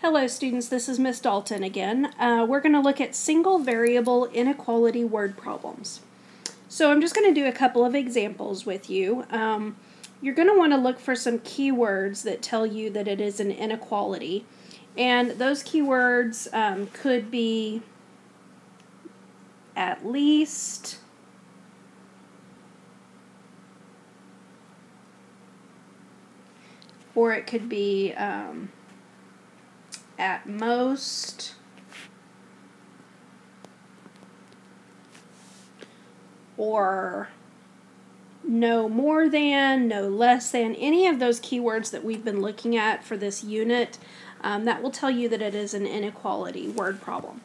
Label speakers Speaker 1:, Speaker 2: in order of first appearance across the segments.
Speaker 1: Hello students, this is Miss Dalton again. We're going to look at single variable inequality word problems. So I'm just going to do a couple of examples with you. You're going to want to look for some keywords that tell you that it is an inequality. And those keywords could be at least, or it could be at most, or no more than, no less than, any of those keywords that we've been looking at for this unit, that will tell you that it is an inequality word problem.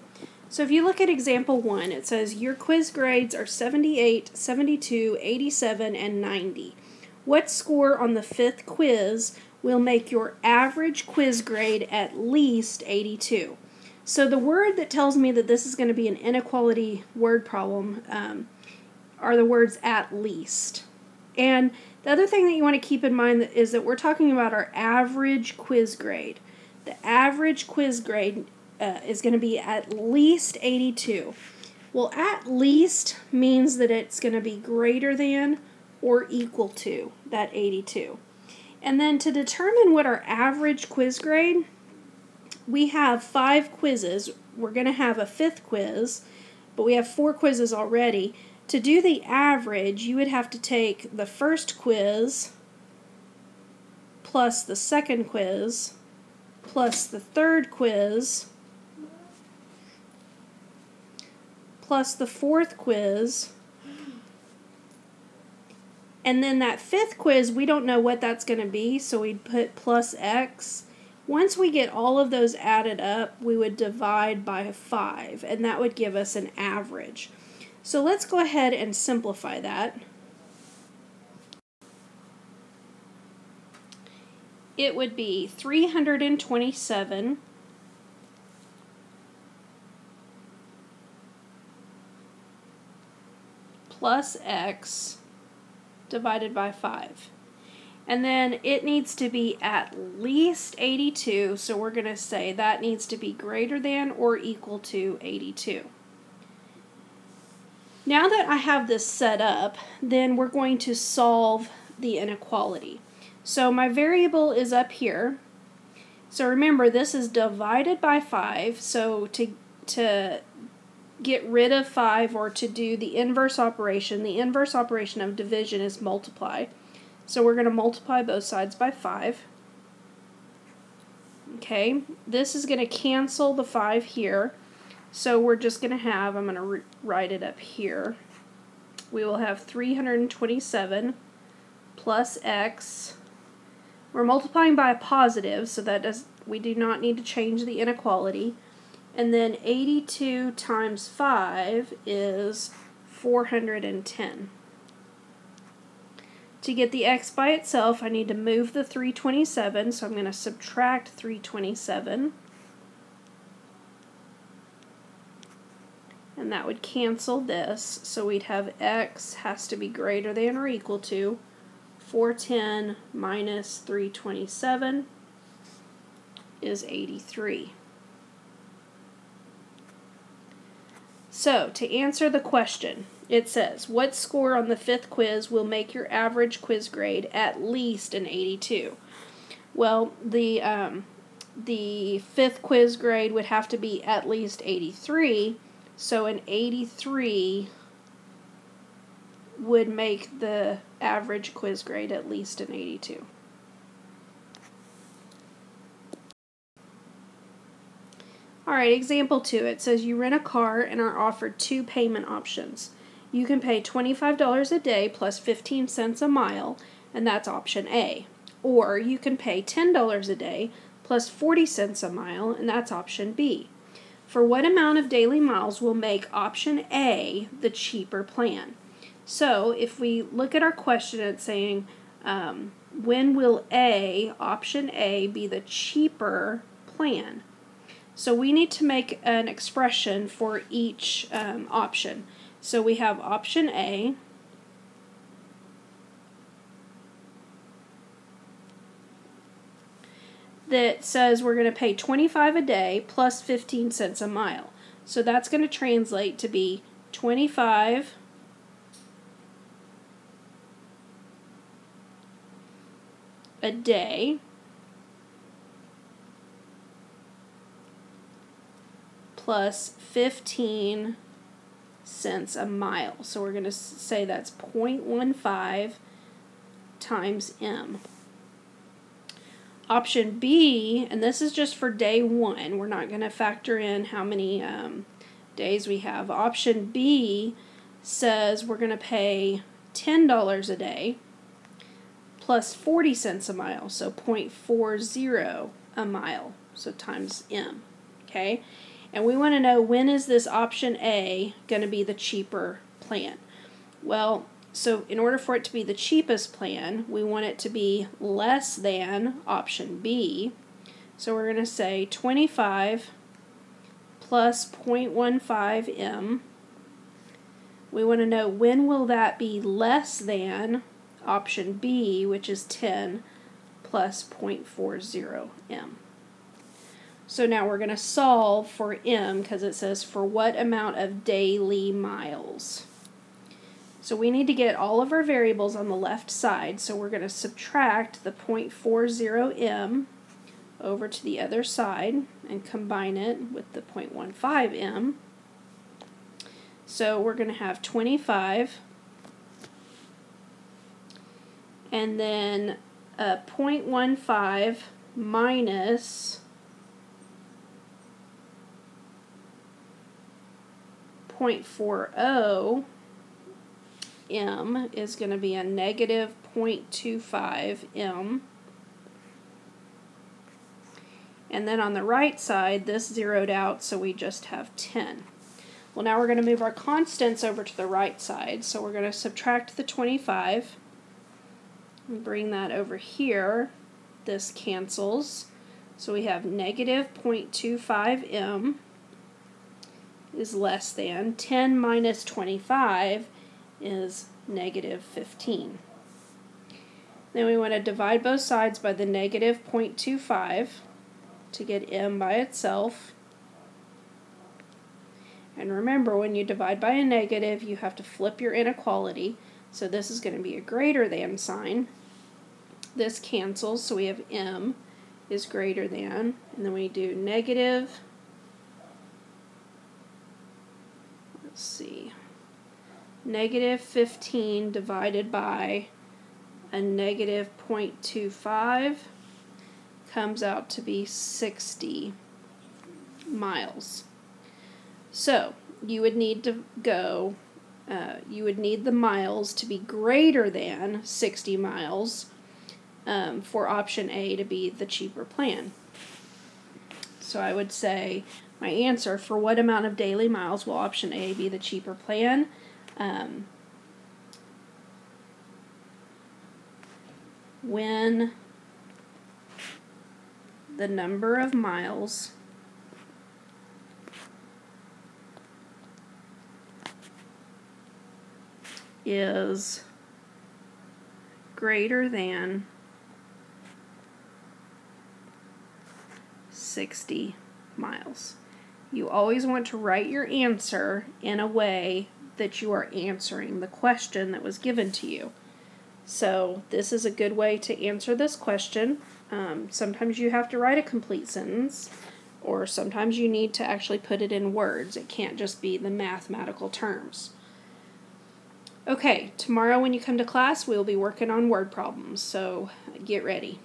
Speaker 1: So if you look at example 1, it says your quiz grades are 78, 72, 87, and 90. What score on the 5th quiz will make your average quiz grade at least 82? So the word that tells me that this is going to be an inequality word problem are the words at least. And the other thing that you want to keep in mind is that we're talking about our average quiz grade. The average quiz grade is going to be at least 82. Well, at least means that it's going to be greater than or equal to that 82. And then to determine what our average quiz grade, we have 5 quizzes. We're going to have a 5th quiz, but we have 4 quizzes already. To do the average, you would have to take the first quiz plus the second quiz plus the third quiz plus the 4th quiz, and then that 5th quiz, we don't know what that's going to be, so we'd put plus x. Once we get all of those added up, we would divide by 5, and that would give us an average. So let's go ahead and simplify that. It would be 327 plus x divided by 5. And then it needs to be at least 82, so we're going to say that needs to be greater than or equal to 82. Now that I have this set up, then we're going to solve the inequality. So my variable is up here. So remember, this is divided by 5, so to get rid of 5 or to do the inverse operation of division is multiply. So we're going to multiply both sides by 5. Okay, this is going to cancel the 5 here. So we're just going to have, I'm going to write it up here, we will have 327 plus x. We're multiplying by a positive, so we do not need to change the inequality. And then 82 times 5 is 410. To get the x by itself, I need to move the 327, so I'm going to subtract 327. And that would cancel this, so we'd have x has to be greater than or equal to 410 minus 327 is 83. So, to answer the question, it says, what score on the 5th quiz will make your average quiz grade at least an 82? Well, the 5th quiz grade would have to be at least 83, so an 83 would make the average quiz grade at least an 82. Alright, example 2. It says you rent a car and are offered 2 payment options. You can pay $25 a day plus 15 cents a mile, and that's option A. Or you can pay $10 a day plus 40 cents a mile, and that's option B. For what amount of daily miles will make option A the cheaper plan? So if we look at our question, it's saying when will option A, be the cheaper plan? So we need to make an expression for each option. So we have option A, that says we're going to pay $25 a day plus 15 cents a mile. So that's going to translate to be 25 a day plus 15 cents a mile. So we're going to say that's 0.15 times M. Option B, and this is just for day 1. We're not going to factor in how many days we have. Option B says we're going to pay $10 a day plus 40 cents a mile, so 0.40 a mile, so times M. Okay? And we want to know, when is this option A going to be the cheaper plan? Well, so in order for it to be the cheapest plan, we want it to be less than option B. So we're going to say 25 plus 0.15 M. We want to know, when will that be less than option B, which is 10 plus 0.40 M. So now we're going to solve for M, because it says for what amount of daily miles. So we need to get all of our variables on the left side, so we're going to subtract the 0.40 M over to the other side and combine it with the 0.15 M. So we're going to have 25 and then 0.15 minus 0.40 M is going to be a negative 0.25 M. And then on the right side, this zeroed out, so we just have 10. Well, now we're going to move our constants over to the right side. So we're going to subtract the 25 and bring that over here. This cancels. So we have negative 0.25 M is less than 10 minus 25 is negative 15. Then we want to divide both sides by the negative 0.25 to get M by itself. And remember, when you divide by a negative, you have to flip your inequality. So this is going to be a greater than sign. This cancels, so we have M is greater than. And then we do negative, let's see, negative 15 divided by a negative 0.25 comes out to be 60 miles. So you would need to go, you would need the miles to be greater than 60 miles for option A to be the cheaper plan. So I would say my answer, for what amount of daily miles will option A be the cheaper plan? When the number of miles is greater than 60 miles. You always want to write your answer in a way that you are answering the question that was given to you. So this is a good way to answer this question. Sometimes you have to write a complete sentence, or sometimes you need to actually put it in words. It can't just be the mathematical terms. Okay, tomorrow when you come to class, we'll be working on word problems, so get ready.